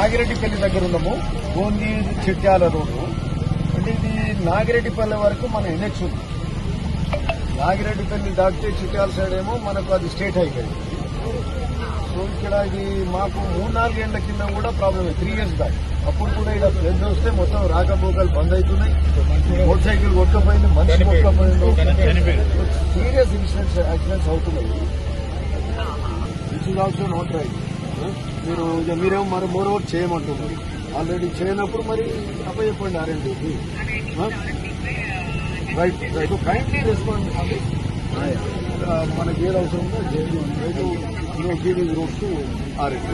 నాగిరెడ్డిపల్లి దగ్గర ఉన్నాము. గోంది చిట్యాల రోడ్డు అంటే ఇది నాగిరెడ్డిపల్లి వరకు మన ఎన్హెచ్ ఉంది. నాగిరెడ్డిపల్లి దాటితే చిట్యాల సైడ్ ఏమో మనకు అది స్టేట్ హైవే. సో ఇక్కడ ఇది మాకు 3-4 ఏళ్ల కింద కూడా ప్రాబ్లం 3 years బ్యాక్. అప్పుడు కూడా ఇలా ఫ్లడ్ వస్తే మొత్తం రాకపోకలు బంద్ అవుతున్నాయి. మోటార్ సైకిల్ కొట్టుకుపోయింది, మనిషి కొట్టుకుపోయింది. సీరియస్ ఇన్సిడెంట్స్ యాక్సిడెంట్స్ అవుతున్నాయి. This is also not right. మీరేమో మరి మోర్ ఓవర్ చేయమంటున్నారు. ఆల్రెడీ చేయనప్పుడు మరి అప్పచెప్పండి ఆర్ఎండ్కి. Right right kindly respond. మనకి ఏది అవసరం ఉందో గివ్ దీస్ రోడ్స్ టు ఆర్ఎండ్.